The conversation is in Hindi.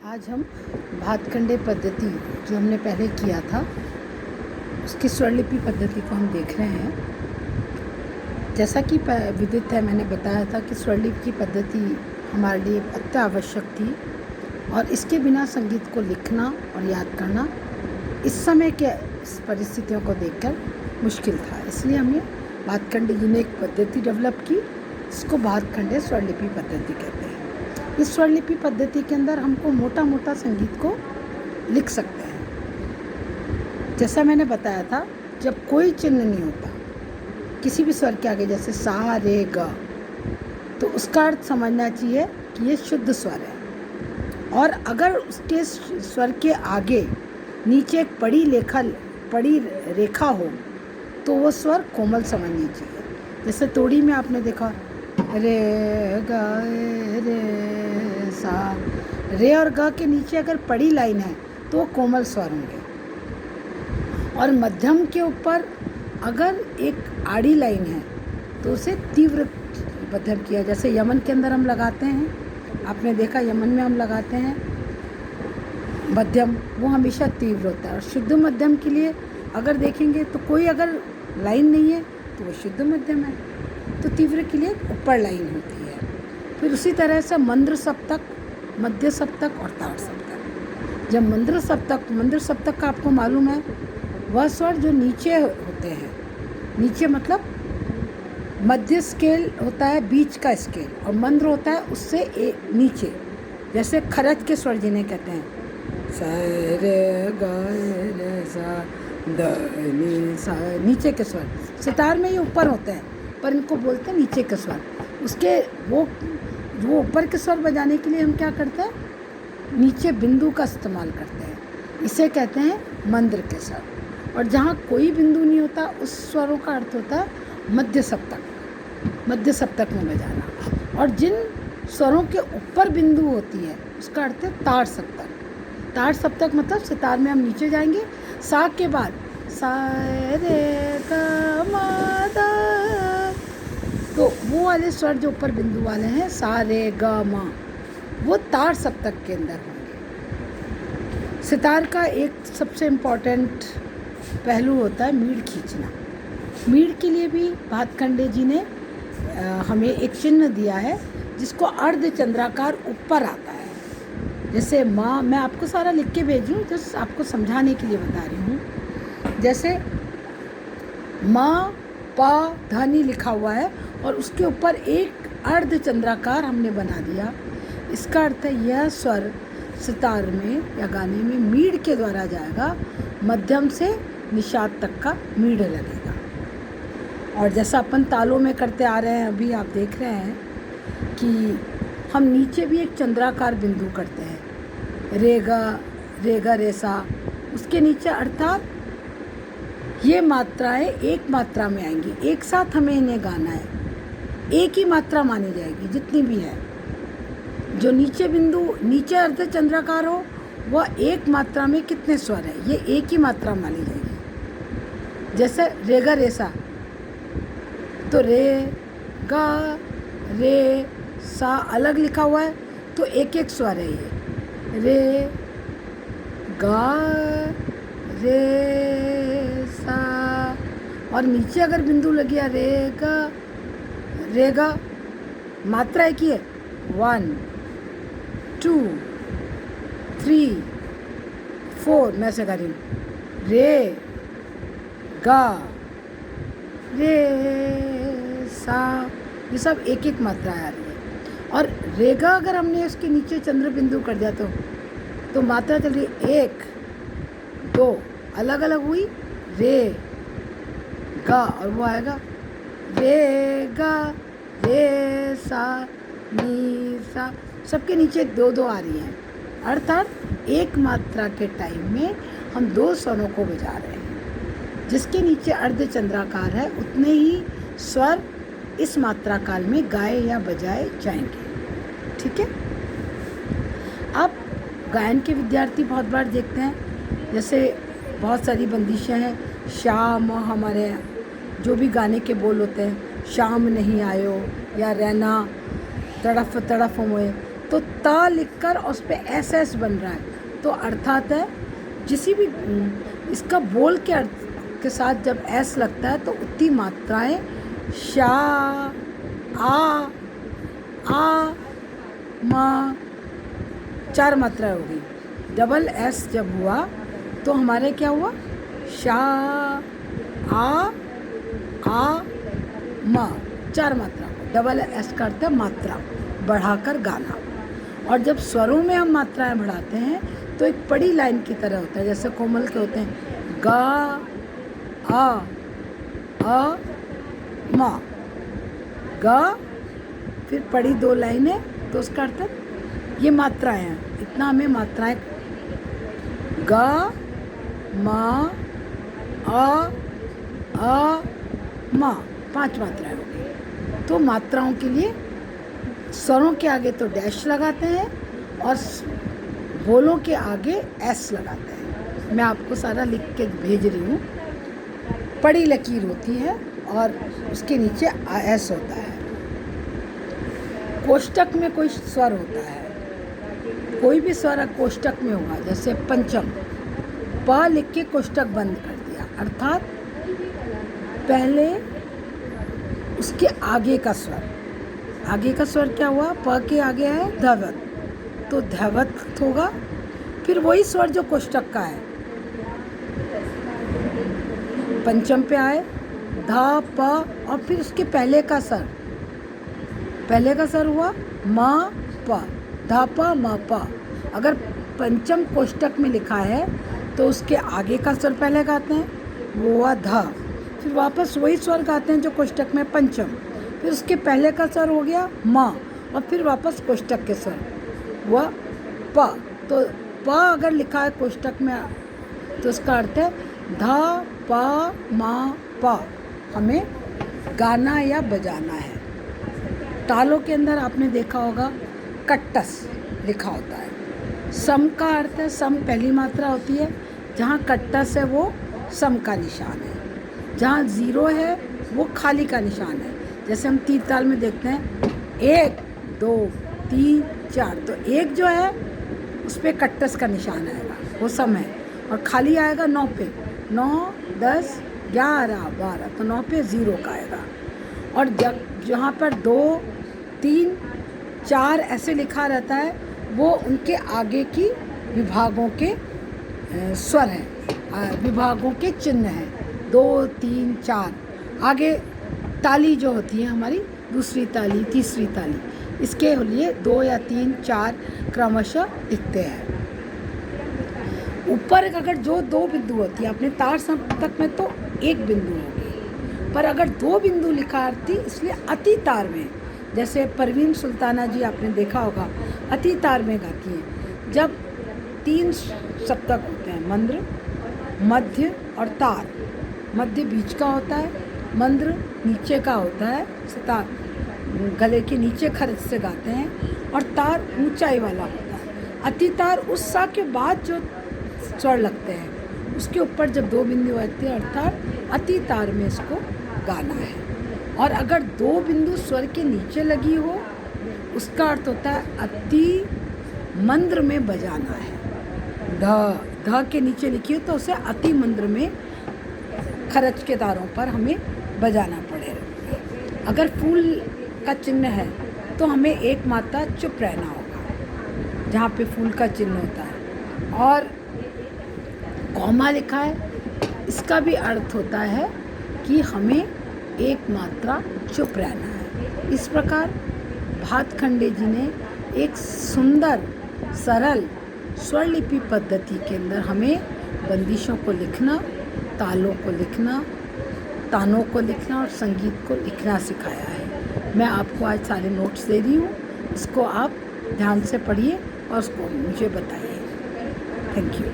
आज हम भातखंडे पद्धति जो हमने पहले किया था उसकी स्वरलिपि पद्धति को हम देख रहे हैं। जैसा कि विदित है, मैंने बताया था कि स्वरलिपि की पद्धति हमारे लिए अत्य आवश्यक थी और इसके बिना संगीत को लिखना और याद करना इस समय के परिस्थितियों को देखकर मुश्किल था। इसलिए हमने भातखंडे जी ने एक पद्धति डेवलप की, इसको भातखंडे स्वरलिपि पद्धति कहते हैं। इस स्वरलिपि पद्धति के अंदर हमको मोटा मोटा संगीत को लिख सकते हैं। जैसा मैंने बताया था, जब कोई चिन्ह नहीं होता किसी भी स्वर के आगे, जैसे सा रे ग, तो उसका अर्थ समझना चाहिए कि ये शुद्ध स्वर है। और अगर उसके स्वर के आगे नीचे एक पड़ी रेखा हो तो वो स्वर कोमल समझनी चाहिए। जैसे तोड़ी में आपने देखा रे ग रे सा, रे और ग के नीचे अगर पड़ी लाइन है तो वो कोमल स्वर होंगे। और मध्यम के ऊपर अगर एक आड़ी लाइन है तो उसे तीव्र मध्यम किया। जैसे यमन के अंदर हम लगाते हैं, आपने देखा यमन में हम लगाते हैं मध्यम, वो हमेशा तीव्र होता है। और शुद्ध मध्यम के लिए अगर देखेंगे तो कोई अगर लाइन नहीं है तो वो शुद्ध मध्यम है, तो तीव्र के लिए ऊपर लाइन होती है। फिर उसी तरह से मंद्र सप्तक, मध्य सप्तक और ताड़ सप्तक। जब मंद्र सप्तक का आपको मालूम है, वह स्वर जो नीचे होते हैं, नीचे मतलब मध्य स्केल होता है, बीच का स्केल, और मंद्र होता है उससे नीचे। जैसे खरज के स्वर जिन्हें कहते हैं सा रे ग रे सा द नी सा, नीचे के स्वर। सितार में ये ऊपर होते हैं पर इनको बोलते हैं नीचे के स्वर। उसके वो ऊपर के स्वर बजाने के लिए हम क्या करते हैं, नीचे बिंदु का इस्तेमाल करते हैं, इसे कहते हैं मंद्र के स्वर। और जहाँ कोई बिंदु नहीं होता उस स्वरों का अर्थ होता है मध्य सप्तक में बजाना। और जिन स्वरों के ऊपर बिंदु होती है उसका अर्थ है ताड़ सप्तक मतलब सितार में हम नीचे जाएंगे, सा के बाद सा रे ग म द, तो वो वाले स्वर जो ऊपर बिंदु वाले हैं सा रे ग म, वो ताड़ सप्तक के अंदर होंगे। सितार का एक सबसे इम्पॉर्टेंट पहलू होता है मीड़ खींचना। मीड़ के लिए भी भातखंडे जी ने हमें एक चिन्ह दिया है जिसको अर्ध चंद्राकार ऊपर आता है। जैसे माँ, मैं आपको सारा लिख के भेज रही हूँ, जस्ट आपको समझाने के लिए बता रही हूँ। जैसे माँ पा धानी लिखा हुआ है और उसके ऊपर एक अर्ध चंद्राकार हमने बना दिया। इसका अर्थ है यह स्वर सितार में या गाने में मीड़ के द्वारा जाएगा, मध्यम से निषाद तक का मीड़ लगेगा। और जैसा अपन तालों में करते आ रहे हैं, अभी आप देख रहे हैं कि हम नीचे भी एक चंद्राकार बिंदु करते हैं, रेगा रेसा, उसके नीचे, अर्थात ये मात्राएं एक मात्रा में आएंगी, एक साथ हमें इन्हें गाना है, एक ही मात्रा मानी जाएगी जितनी भी है। जो नीचे बिंदु, नीचे अर्ध चंद्राकार हो, वह एक मात्रा में कितने स्वर है ये एक ही मात्रा मानी जाएगी। जैसे रेगा रेसा, तो रे गा रे सा अलग लिखा हुआ है तो एक एक स्वर है ये, रे गा रे सा। और नीचे अगर बिंदु लग गया रेगा, मात्रा एक ही है, 1 2 3 4, मैं ऐसे कर रही हूँ, रे गा रे सा, ये सब एक एक मात्रा आ रही है। और रेगा अगर हमने उसके नीचे चंद्र बिंदु कर दिया तो मात्रा चल रही 1 2 अलग अलग हुई, रे गा, और वो आएगा रे गा रे सा नी सा, सबके नीचे 2 2 आ रही हैं। अर्थात एक मात्रा के टाइम में हम 2 स्वरों को बजा रहे हैं। जिसके नीचे अर्ध चंद्राकार है उतने ही स्वर इस मात्रा काल में गाए या बजाए जाएंगे। ठीक है। अब गायन के विद्यार्थी बहुत बार देखते हैं, जैसे बहुत सारी बंदिशें हैं, शाम, हमारे जो भी गाने के बोल होते हैं, शाम नहीं आयो या रहना तड़फ तड़फ हुए, तो ता लिखकर उस पर एस एस बन रहा है, तो अर्थात है जिसी भी इसका बोल के अर्थ के साथ जब एस लगता है तो उतनी मात्राएं शा, आ, म, 4 मात्राएं हो गई। डबल एस जब हुआ तो हमारे क्या हुआ, शा, आ, म, 4 मात्रा। डबल एस का अर्थ है मात्रा बढ़ाकर गाना। और जब स्वरों में हम मात्राएं बढ़ाते हैं तो एक बड़ी लाइन की तरह होता है, जैसे कोमल के होते हैं गा, आ, म, गा, फिर पड़ी 2 लाइनें, तो उसका अर्थ ये मात्राएं हैं। इतना हमें मात्राएं गा, म, आ, म, 5 मात्राएं हो गई। तो मात्राओं के लिए स्वरों के आगे तो डैश लगाते हैं और बोलों के आगे एस लगाते हैं। मैं आपको सारा लिख के भेज रही हूँ। पड़ी लकीर होती है और उसके नीचे एस होता है। कोष्टक में कोई स्वर होता है, कोई भी स्वर कोष्टक में होगा, जैसे पंचम, प लिख के कोष्टक बंद कर दिया, अर्थात पहले उसके आगे का स्वर। आगे का स्वर क्या हुआ, प के आगे है धवत, तो धवत होगा। फिर वही स्वर जो कोष्टक का है, पंचम पे आए धा, प, और फिर उसके पहले का स्वर हुआ म, प, धा, प, म, प। अगर पंचम कोष्टक में लिखा है तो उसके आगे का स्वर पहले गाते हैं, वो हुआ धा। फिर वापस वही स्वर गाते हैं जो कोष्टक में पंचम, फिर उसके पहले का स्वर हो गया म, और फिर वापस कोष्टक के स्वर हुआ प। तो प अगर लिखा है कोष्टक में तो उसका अर्थ है धा, प, म, प हमें गाना या बजाना है। तालों के अंदर आपने देखा होगा कट्टस लिखा होता है। सम का अर्थ है, सम पहली मात्रा होती है, जहाँ कट्टस है वो सम का निशान है, जहाँ 0 है वो खाली का निशान है। जैसे हम 3 ताल में देखते हैं 1, 2, 3, 4, तो 1 जो है उस पर कट्टस का निशान आएगा, वो सम है, और खाली आएगा 9 पे, 9, 10, 11, 12, तो 9 पे 0 का आएगा। और जहाँ पर 2, 3, 4 ऐसे लिखा रहता है वो उनके आगे की विभागों के स्वर हैं, विभागों के चिन्ह हैं। 2, 3, 4 आगे ताली जो होती है हमारी, दूसरी ताली, तीसरी ताली, इसके लिए 2 या 3, 4 क्रमशः दिखते हैं। ऊपर अगर जो 2 बिंदु होती है अपने तार सप्तक में तो 1 बिंदु होगी, पर अगर 2 बिंदु लिखा आती इसलिए अति तार में, जैसे परवीन सुल्ताना जी आपने देखा होगा अति तार में गाती हैं। जब 3 सप्तक होते हैं, मंद्र, मध्य और तार। मध्य बीच का होता है, मंद्र नीचे का होता है, सितार गले के नीचे खरच से गाते हैं, और तार ऊंचाई वाला होता है। अति तार उस सा के बाद जो स्वर लगते हैं उसके ऊपर जब 2 बिंदु आते हैं, अर्थात अति तार में इसको गाना है। और अगर 2 बिंदु स्वर के नीचे लगी हो उसका अर्थ होता है अति मंद्र में बजाना है। ध के नीचे लिखी हो तो उसे अति मंद्र में खरच के तारों पर हमें बजाना पड़ेगा। अगर फूल का चिन्ह है तो हमें एक मात्रा चुप रहना होगा जहाँ पे फूल का चिन्ह होता है। और कॉमा लिखा है, इसका भी अर्थ होता है कि हमें एक मात्रा चुप रहना है। इस प्रकार भातखंडे जी ने एक सुंदर सरल स्वरलिपि पद्धति के अंदर हमें बंदिशों को लिखना, तालों को लिखना, तानों को लिखना और संगीत को लिखना सिखाया है। मैं आपको आज सारे नोट्स दे रही हूँ, इसको आप ध्यान से पढ़िए और उसको मुझे बताइए। Thank you.